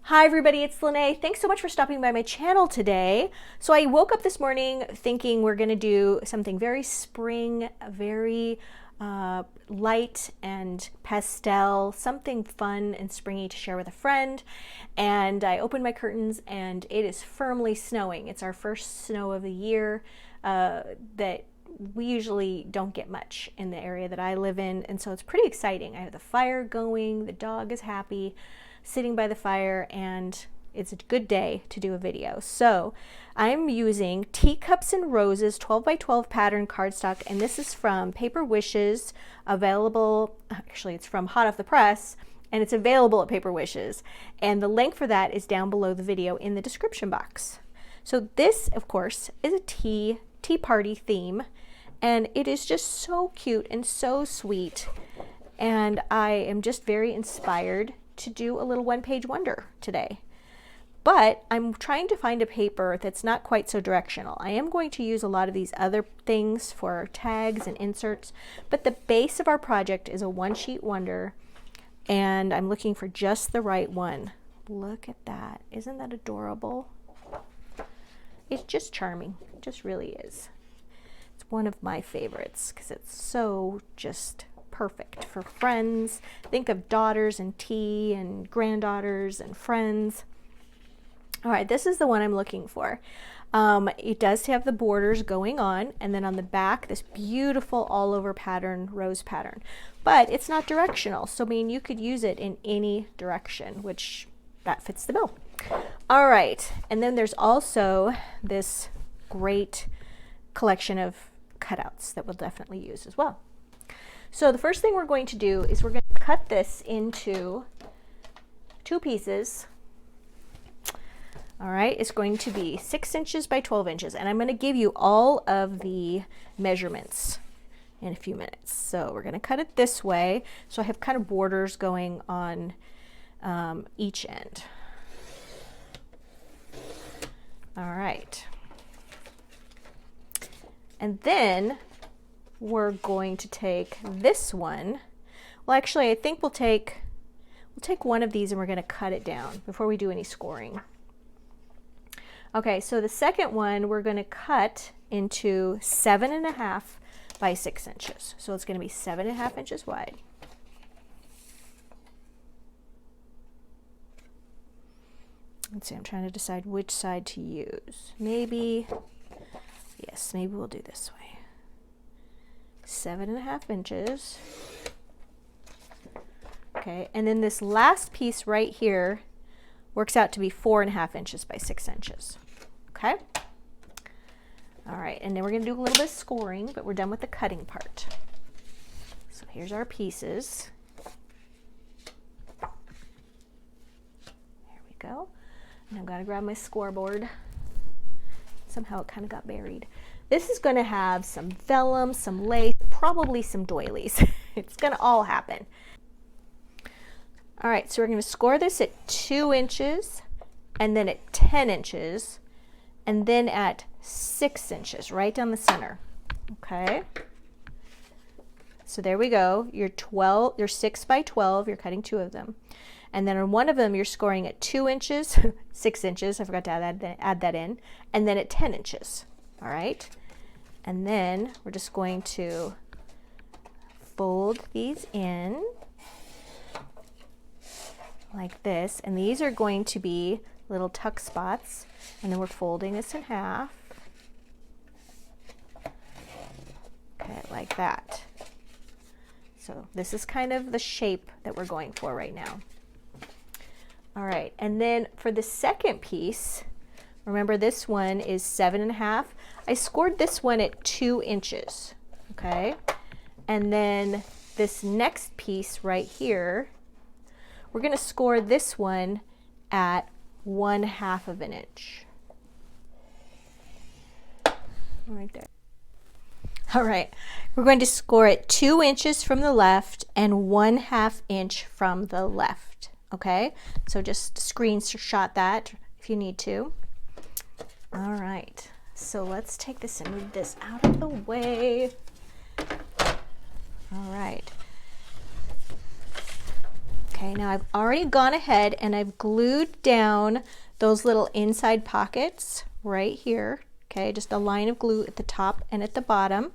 Hi everybody, it's Lene. Thanks so much for stopping by my channel today. So I woke up this morning thinking we're going to do something very spring, very light and pastel, something fun and springy to share with a friend. And I opened my curtains and it is firmly snowing. It's our first snow of the year that we usually don't get much in the area that I live in. And so it's pretty exciting. I have the fire going, the dog is happy, sitting by the fire, and it's a good day to do a video. So I'm using Teacups and Roses 12 by 12 pattern cardstock, and this is from Paper Wishes, available, actually it's from Hot Off the Press, and it's available at Paper Wishes. And the link for that is down below the video in the description box. So this, of course, is a tea party theme, and it is just so cute and so sweet. And I am just very inspired to do a little one-page wonder today. But I'm trying to find a paper that's not quite so directional. I am going to use a lot of these other things for tags and inserts, but the base of our project is a one-sheet wonder, and I'm looking for just the right one. Look at that. Isn't that adorable? It's just charming. It just really is. It's one of my favorites because it's so just perfect for friends. Think of daughters and tea and granddaughters and friends. All right, this is the one I'm looking for. It does have the borders going on, and then on the back, this beautiful all over pattern, rose pattern. But it's not directional, so I mean, you could use it in any direction, which that fits the bill. All right, and then there's also this great collection of cutouts that we'll definitely use as well. So the first thing we're going to do is we're going to cut this into two pieces. All right, it's going to be 6 inches by 12 inches, and I'm going to give you all of the measurements in a few minutes. So we're going to cut it this way, so I have kind of borders going on each end. All right, and then we're going to take this one. Well, actually, I think we'll take one of these and we're going to cut it down before we do any scoring. Okay, so the second one we're going to cut into 7.5 by 6 inches. So it's going to be 7.5 inches wide. Let's see, I'm trying to decide which side to use. Maybe, yes, maybe we'll do this way. 7.5 inches. Okay, and then this last piece right here works out to be 4.5 inches by 6 inches. Okay. All right, and then we're going to do a little bit of scoring, but we're done with the cutting part. So here's our pieces. There we go. And I've got to grab my scoreboard. Somehow it kind of got buried. This is going to have some vellum, some lace, probably some doilies. It's going to all happen. All right, so we're going to score this at 2 inches, and then at 10 inches, and then at 6 inches, right down the center. Okay. So there we go. You're 6 by 12. You're cutting 2 of them. And then on one of them, you're scoring at 2 inches, 6 inches. I forgot to add that in. And then at 10 inches. All right. And then we're just going to fold these in like this. And these are going to be little tuck spots. And then we're folding this in half. Okay, like that. So this is kind of the shape that we're going for right now. All right, and then for the second piece, remember this one is 7.5. I scored this one at 2 inches, okay? And then this next piece right here, we're gonna score this one at 1/2 of an inch. Right there. All right, we're going to score it 2 inches from the left and 1/2 inch from the left. Okay, so just screenshot that if you need to. All right, so let's take this and move this out of the way. All right. Okay, now I've already gone ahead and I've glued down those little inside pockets right here. Okay, just a line of glue at the top and at the bottom.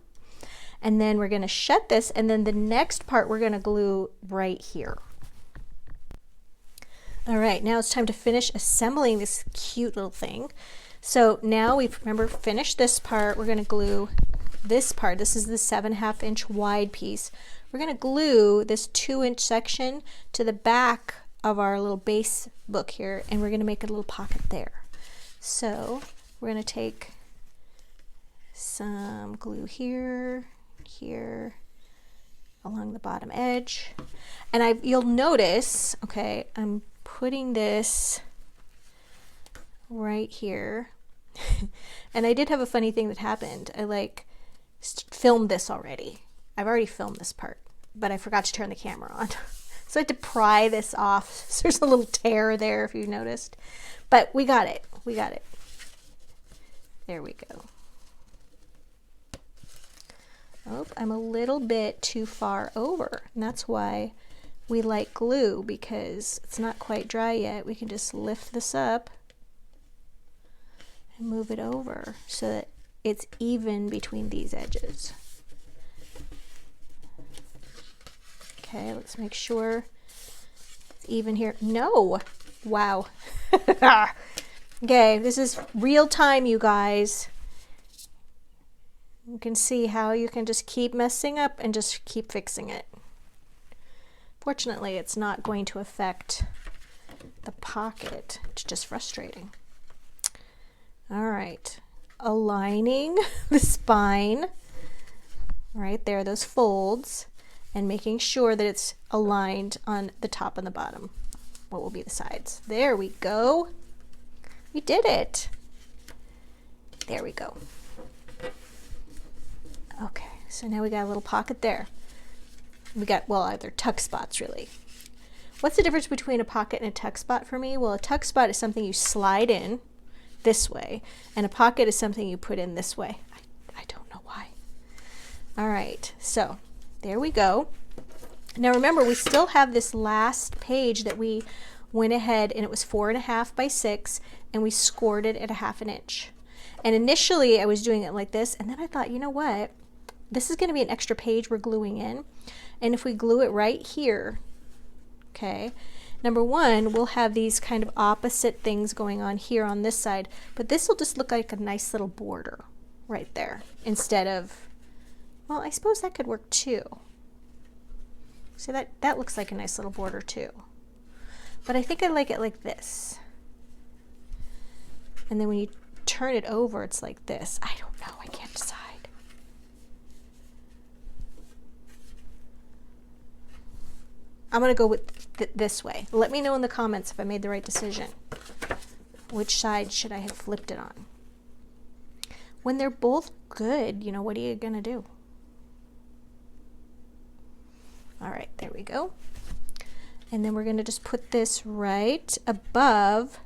And then we're going to shut this, and then the next part we're going to glue right here. All right, now it's time to finish assembling this cute little thing. So now we've, remember, finished this part. We're going to glue this part. This is the 7.5 inch wide piece. We're going to glue this 2-inch section to the back of our little base book here, and we're going to make a little pocket there. So we're going to take some glue here, here, along the bottom edge. And you'll notice, okay, I'm putting this right here. And I did have a funny thing that happened. I filmed this already. I've already filmed this part, but I forgot to turn the camera on. So I had to pry this off. So there's a little tear there if you noticed, but we got it. We got it. There we go. Oh, I'm a little bit too far over, and that's why we like glue, because it's not quite dry yet. We can just lift this up and move it over so that it's even between these edges. Okay, let's make sure it's even here. No! Wow. Okay, this is real time, you guys. You can see how you can just keep messing up and just keep fixing it. Fortunately, it's not going to affect the pocket. It's just frustrating. All right, aligning the spine right there, those folds, and making sure that it's aligned on the top and the bottom, what will be the sides. There we go. We did it. There we go. Okay, so now we got a little pocket there. We got, well, they're tuck spots really. What's the difference between a pocket and a tuck spot for me? Well, a tuck spot is something you slide in this way, and a pocket is something you put in this way. I don't know why. All right, so there we go. Now remember, we still have this last page that we went ahead, and it was 4.5 by 6, and we scored it at 1/2 inch. And initially I was doing it like this, and then I thought, you know what? This is going to be an extra page we're gluing in. And if we glue it right here, okay, number one, we'll have these kind of opposite things going on here on this side, but this will just look like a nice little border right there instead of, well, I suppose that could work too. So that looks like a nice little border too. But I think I like it like this. And then when you turn it over, it's like this. I don't know, I can't decide. I'm going to go with this way. Let me know in the comments if I made the right decision. Which side should I have flipped it on? When they're both good, you know, what are you going to do? All right, there we go. And then we're going to just put this right above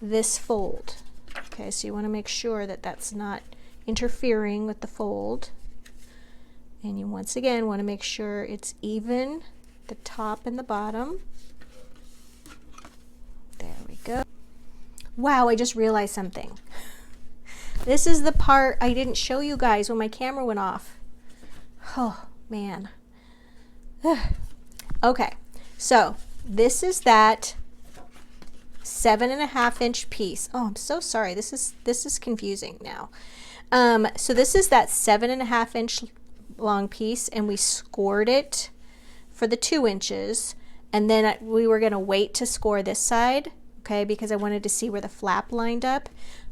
this fold. Okay, so you want to make sure that that's not interfering with the fold. And you once again want to make sure it's even, the top and the bottom. There we go. Wow, I just realized something. This is the part I didn't show you guys when my camera went off. Oh, man. Okay, so this is that 7.5 inch piece. Oh, I'm so sorry. This is confusing now. So this is that 7.5 inch long piece, and we scored it for the 2 inches, and then we were going to wait to score this side, okay, because I wanted to see where the flap lined up.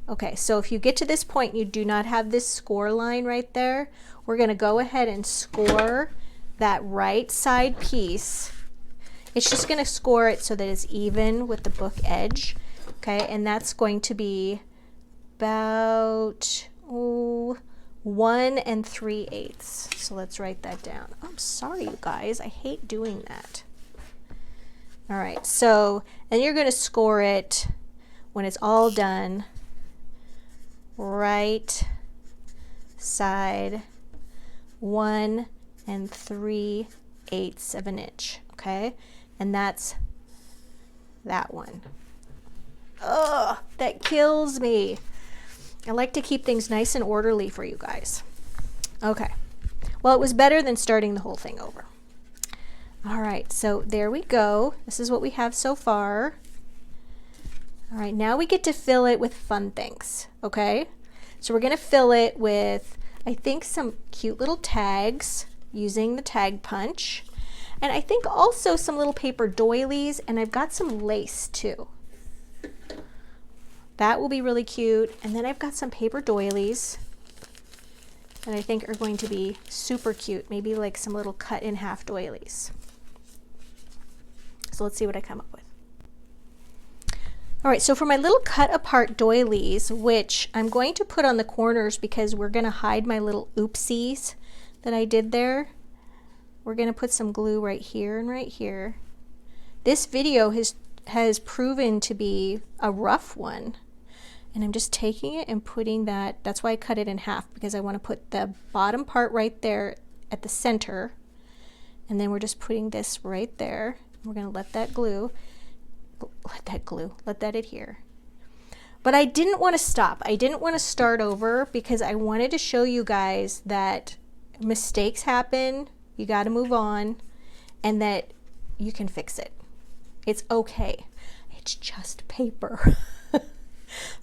Okay, so if you get to this point and you do not have this score line right there, we're going to go ahead and score that right side piece. It's just going to score it so that it's even with the book edge, okay, and that's going to be about 1 3/8. So let's write that down. Oh, I'm sorry, you guys. I hate doing that. All right, so then you're going to score it when it's all done. Right side 1 3/8 of an inch. Okay. and that's that one. Ugh, that kills me. I like to keep things nice and orderly for you guys. Okay, well, it was better than starting the whole thing over. All right, so there we go. This is what we have so far. All right, now we get to fill it with fun things, okay? So we're gonna fill it with, I think, some cute little tags using the tag punch. And I think also some little paper doilies, and I've got some lace too. That will be really cute. And then I've got some paper doilies that I think are going to be super cute. Maybe like some little cut in half doilies. So let's see what I come up with. All right, so for my little cut apart doilies, which I'm going to put on the corners because we're gonna hide my little oopsies that I did there. We're gonna put some glue right here and right here. This video has proven to be a rough one. And I'm just taking it and putting that, that's why I cut it in half, because I wanna put the bottom part right there at the center. And then we're just putting this right there. We're gonna let that adhere. But I didn't want to stop. I didn't want to start over because I wanted to show you guys that mistakes happen, you got to move on, and that you can fix it. It's okay. It's just paper.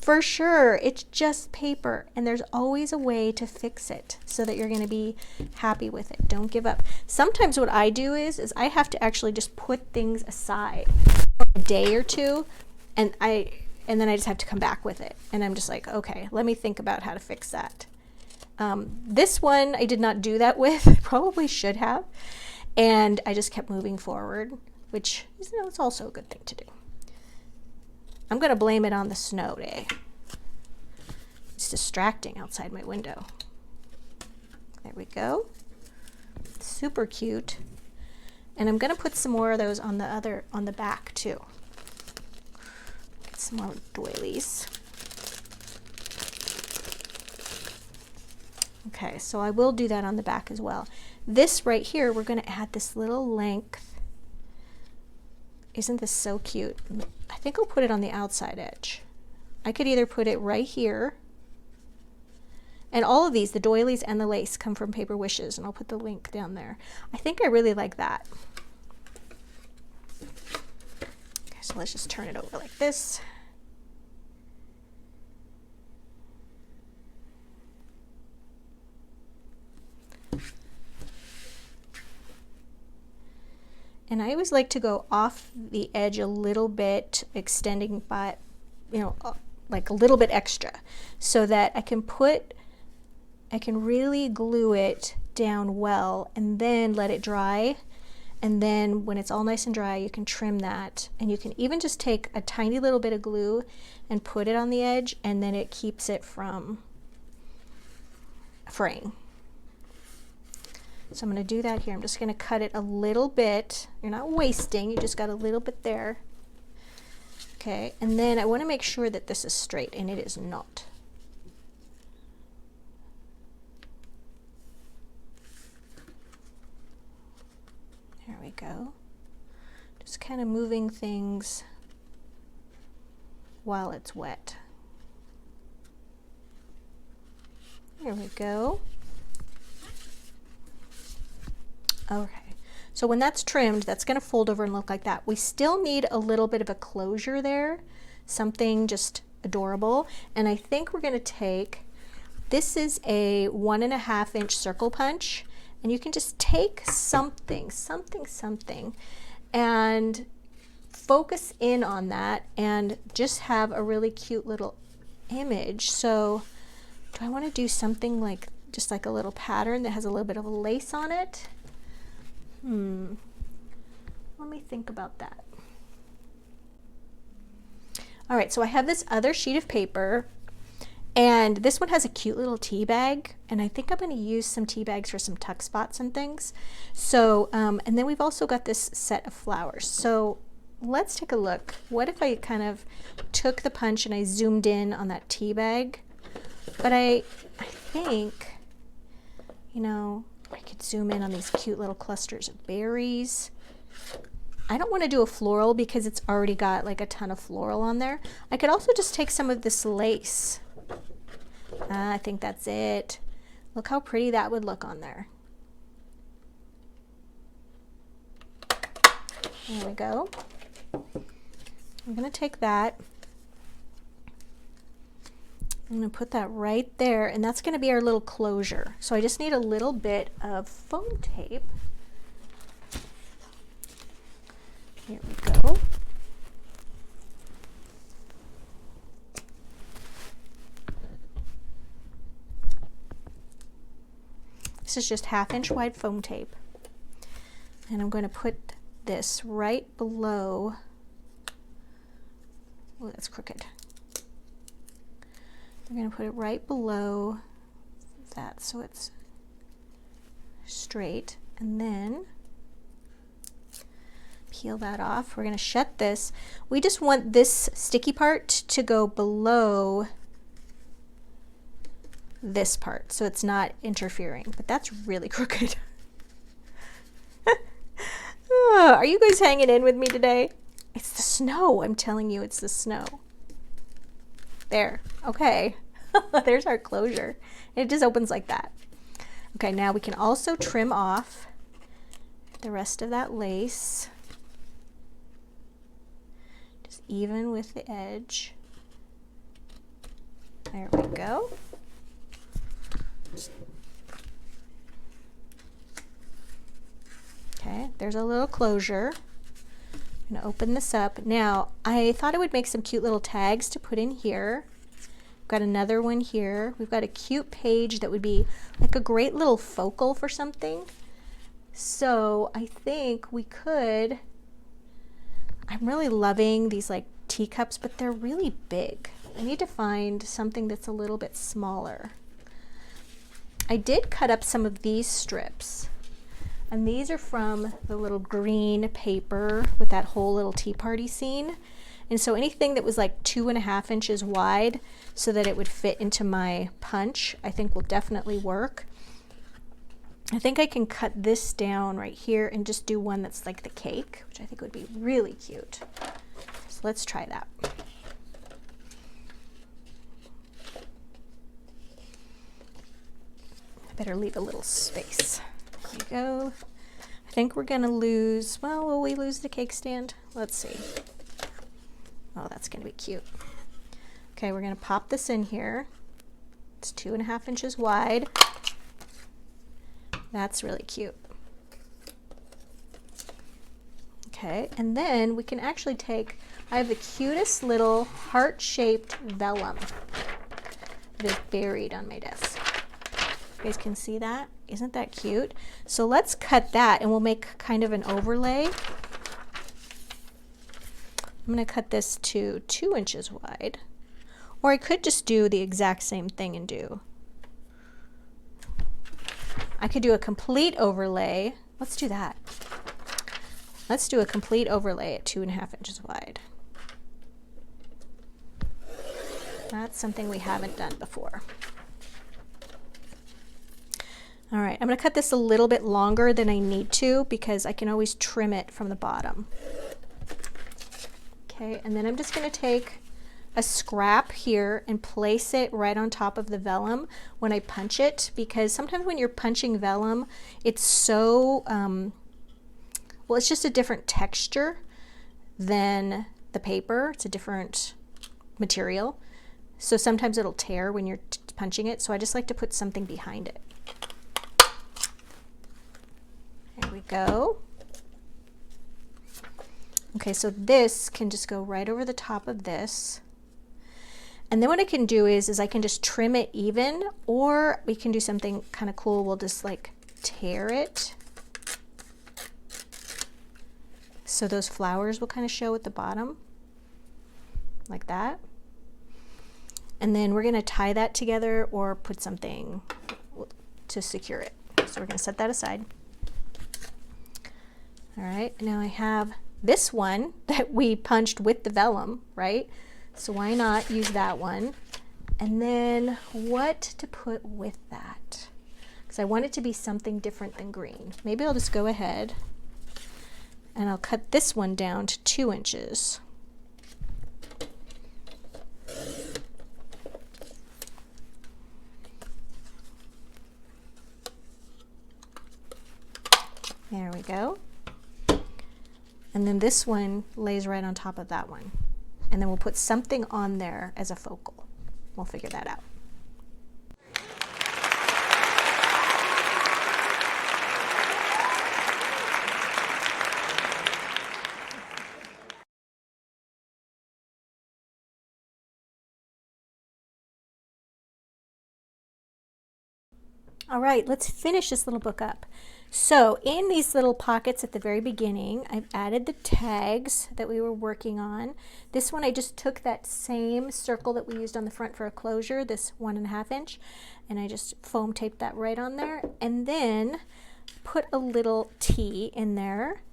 For sure, it's just paper, and there's always a way to fix it so that you're going to be happy with it. Don't give up. Sometimes what I do is I have to actually just put things aside for a day or two, and then I just have to come back with it. And I'm just like, okay, let me think about how to fix that. This one I did not do that with. I probably should have. And I just kept moving forward, which is, it's also a good thing to do. I'm going to blame it on the snow day. It's distracting outside my window. There we go. Super cute. And I'm going to put some more of those on the back too. Get some more doilies. Okay, so I will do that on the back as well. This right here, we're going to add this little length. Isn't this so cute? I think I'll put it on the outside edge. I could either put it right here, and all of these, the doilies and the lace, come from Paper Wishes, and I'll put the link down there. I think I really like that. Okay, so let's just turn it over like this. And I always like to go off the edge a little bit, extending by, like a little bit extra, so that I can really glue it down well and then let it dry. And then when it's all nice and dry, you can trim that. And you can even just take a tiny little bit of glue and put it on the edge, and then it keeps it from fraying. So I'm going to do that here. I'm just going to cut it a little bit. You're not wasting, you just got a little bit there. Okay, and then I want to make sure that this is straight, and it is not. There we go. Just kind of moving things while it's wet. There we go. Okay, so when that's trimmed, that's going to fold over and look like that. We still need a little bit of a closure there, something just adorable. And I think we're going to take, this is a 1.5 inch circle punch, and you can just take something, and focus in on that and just have a really cute little image. So do I want to do something like, just like a little pattern that has a little bit of a lace on it? Let me think about that. All right, so I have this other sheet of paper, and this one has a cute little tea bag, and I think I'm going to use some tea bags for some tuck spots and things. So, and then we've also got this set of flowers. So let's take a look. What if I kind of took the punch and I zoomed in on that tea bag? But I think, I could zoom in on these cute little clusters of berries. I don't want to do a floral because it's already got like a ton of floral on there. I could also just take some of this lace. I think that's it. Look how pretty that would look on there. There we go. I'm going to take that. I'm going to put that right there, and that's going to be our little closure. So I just need a little bit of foam tape. Here we go. This is just 1/2 inch wide foam tape. And I'm going to put this right below. Oh, that's crooked. We're going to put it right below that so it's straight, and then peel that off. We're going to shut this. We just want this sticky part to go below this part so it's not interfering, but that's really crooked. Are you guys hanging in with me today? It's the snow. I'm telling you, it's the snow. There. Okay. There's our closure. And it just opens like that. Okay, now we can also trim off the rest of that lace. Just even with the edge. There we go. Okay, there's a little closure. I'm going to open this up. Now, I thought it would make some cute little tags to put in here. We've got another one here. We've got a cute page that would be like a great little focal for something. So I think we could, I'm really loving these like teacups, but they're really big. I need to find something that's a little bit smaller. I did cut up some of these strips. And these are from the little green paper with that whole little tea party scene. And so anything that was like 2.5 inches wide so that it would fit into my punch, I think will definitely work. I think I can cut this down right here and just do one that's like the cake, which I think would be really cute. So let's try that. I better leave a little space. There we go. I think we're going to lose, well, will we lose the cake stand? Let's see. Oh, that's going to be cute. Okay, we're going to pop this in here. It's 2.5 inches wide. That's really cute. Okay, and then we can actually take, I have the cutest little heart-shaped vellum that is buried on my desk. You guys can see that? Isn't that cute? So let's cut that and we'll make kind of an overlay. I'm going to cut this to 2 inches wide. Or I could just do the exact same thing and do. I could do a complete overlay. Let's do that. Let's do a complete overlay at 2.5 inches wide. That's something we haven't done before. All right, I'm going to cut this a little bit longer than I need to because I can always trim it from the bottom. Okay, and then I'm just going to take a scrap here and place it right on top of the vellum when I punch it, because sometimes when you're punching vellum, it's so, well, it's just a different texture than the paper. It's a different material. So sometimes it'll tear when you're punching it. So I just like to put something behind it. There we go. Okay, so this can just go right over the top of this. And then what I can do is I can just trim it even, or we can do something kind of cool. We'll just like tear it. So those flowers will kind of show at the bottom, like that. And then we're gonna tie that together or put something to secure it. So we're gonna set that aside. All right, now I have this one that we punched with the vellum, right? So why not use that one? And then what to put with that? Because I want it to be something different than green. Maybe I'll just go ahead And I'll cut this one down to 2 inches. There we go. And then this one lays right on top of that one. And then we'll put something on there as a focal. We'll figure that out. All right, let's finish this little book up. So in these little pockets at the very beginning, I've added the tags that we were working on. This one, I just took that same circle that we used on the front for a closure, this 1.5 inch, and I just foam taped that right on there, and then put a little T in there.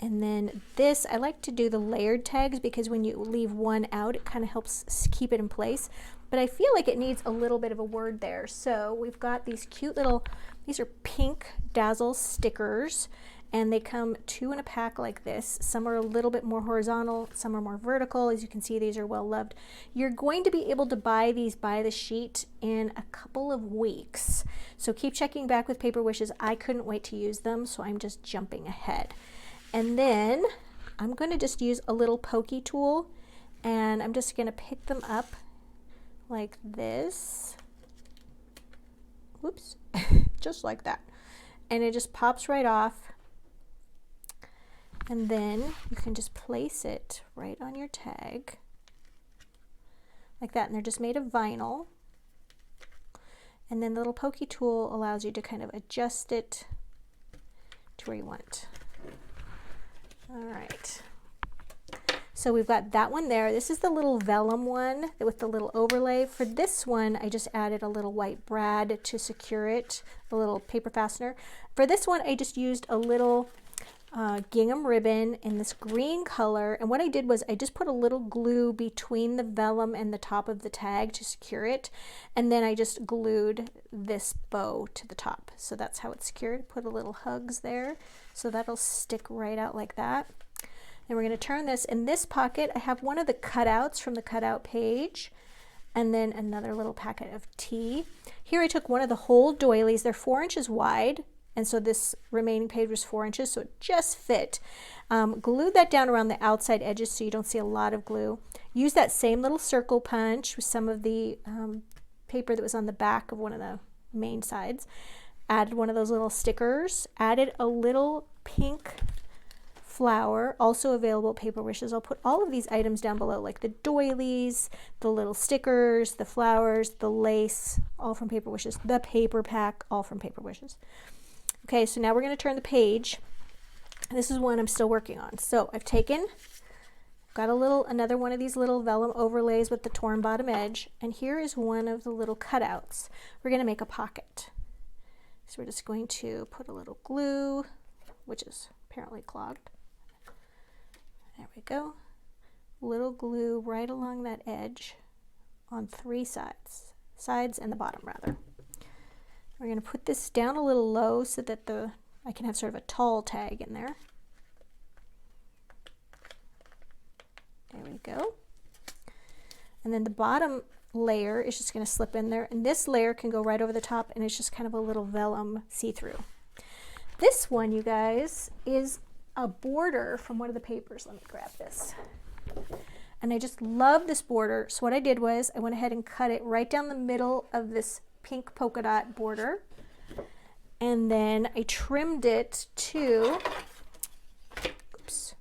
And then this, I like to do the layered tags because when you leave one out, it kind of helps keep it in place. But I feel like it needs a little bit of a word there. So we've got these cute little, these are pink Dazzle stickers, and they come 2 in a pack like this. Some are a little bit more horizontal, some are more vertical. As you can see, these are well loved. You're going to be able to buy these by the sheet in a couple of weeks. So keep checking back with Paper Wishes. I couldn't wait to use them, so I'm just jumping ahead. And then I'm going to just use a little pokey tool, and I'm just going to pick them up like this. Whoops. Just like that. And it just pops right off. And then you can just place it right on your tag like that. And they're just made of vinyl. And then the little pokey tool allows you to kind of adjust it to where you want. All right, so we've got that one there. This is the little vellum one with the little overlay. For this one, I just added a little white brad to secure it, a little paper fastener. For this one, I just used a little gingham ribbon in this green color, and what I did was I just put a little glue between the vellum and the top of the tag to secure it, and then I just glued this bow to the top. So that's how it's secured. Put a little hugs there, so that'll stick right out like that. And we're going to turn this. In this pocket, I have one of the cutouts from the cutout page, and then another little packet of tea. Here I took one of the whole doilies. They're 4 inches wide, and so this remaining page was 4 inches, so it just fit. Glued that down around the outside edges so you don't see a lot of glue. Use that same little circle punch with some of the paper that was on the back of one of the main sides. Added one of those little stickers. Added a little pink flower, also available at Paper Wishes. I'll put all of these items down below, like the doilies, the little stickers, the flowers, the lace, all from Paper Wishes. The paper pack, all from Paper Wishes. Okay, so now we're going to turn the page. This is one I'm still working on. So I've got another one of these little vellum overlays with the torn bottom edge, and here is one of the little cutouts. We're going to make a pocket. So we're just going to put a little glue, which is apparently clogged. There we go. Little glue right along that edge on 3 sides and the bottom rather. We're going to put this down a little low so that I can have sort of a tall tag in there. There we go. And then the bottom layer is just going to slip in there, and this layer can go right over the top, and it's just kind of a little vellum see-through. This one, you guys, is a border from one of the papers. Let me grab this. And I just love this border, so what I did was I went ahead and cut it right down the middle of this pink polka dot border, and then I trimmed it to, oops,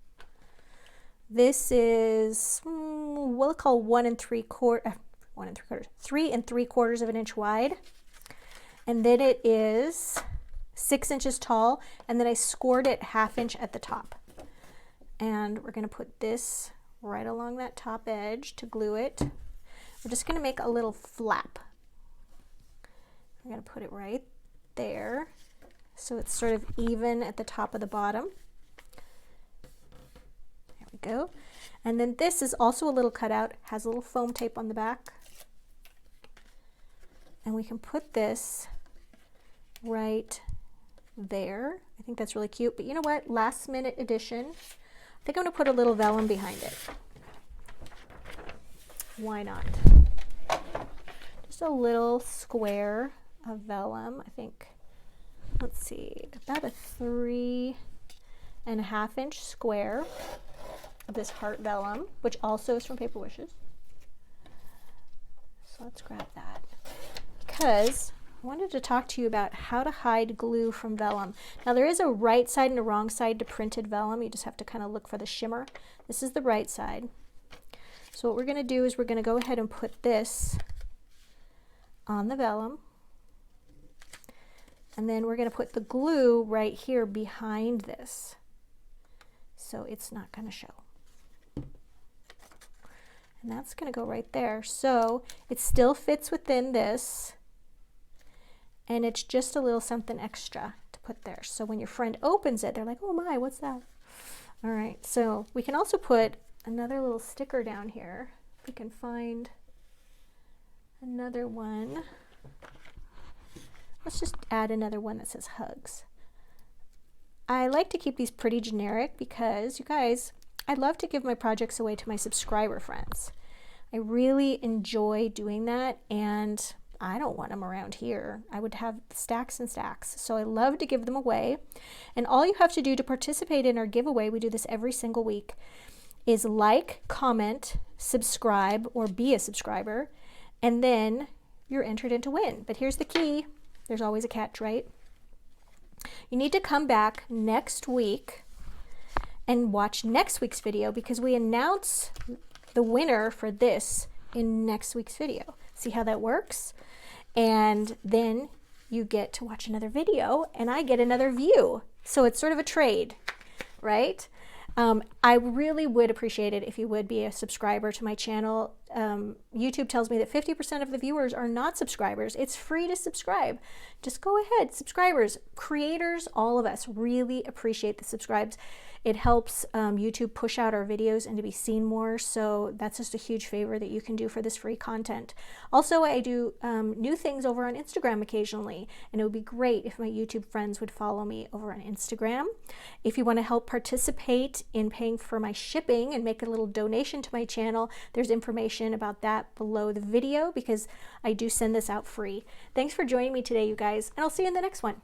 this is we'll call 3 3/4 of an inch wide, and then it is 6 inches tall, and then I scored it 1/2 inch at the top. And we're going to put this right along that top edge to glue it. We're just going to make a little flap. I'm going to put it right there so it's sort of even at the top of the bottom. There we go. And then this is also a little cutout, has a little foam tape on the back. And we can put this right there. I think that's really cute. But you know what? Last minute addition. I think I'm going to put a little vellum behind it. Why not? Just a little square of vellum. I think, let's see, about a 3.5-inch square of this heart vellum, which also is from Paper Wishes. So let's grab that, because I wanted to talk to you about how to hide glue from vellum. Now there is a right side and a wrong side to printed vellum. You just have to kind of look for the shimmer. This is the right side. So what we're going to do is we're going to go ahead and put this on the vellum. And then we're going to put the glue right here behind this, so it's not going to show. And that's going to go right there. So it still fits within this, and it's just a little something extra to put there. So when your friend opens it, they're like, oh my, what's that? All right, so we can also put another little sticker down here. If we can find another one. Let's just add another one that says hugs. I like to keep these pretty generic because, you guys, I love to give my projects away to my subscriber friends. I really enjoy doing that, and I don't want them around here. I would have stacks and stacks. So I love to give them away. And all you have to do to participate in our giveaway, we do this every single week, is like, comment, subscribe, or be a subscriber, and then you're entered in to win. But here's the key. There's always a catch, right? You need to come back next week and watch next week's video, because we announce the winner for this in next week's video. See how that works? And then you get to watch another video and I get another view. So it's sort of a trade, right? I really would appreciate it if you would be a subscriber to my channel. YouTube tells me that 50% of the viewers are not subscribers. It's free to subscribe. Just go ahead. Subscribers, creators, all of us really appreciate the subscribes. It helps YouTube push out our videos and to be seen more. So that's just a huge favor that you can do for this free content. Also, I do new things over on Instagram occasionally, and it would be great if my YouTube friends would follow me over on Instagram. If you want to help participate in paying for my shipping and make a little donation to my channel, there's information about that below the video, because I do send this out free. Thanks for joining me today, you guys, and I'll see you in the next one.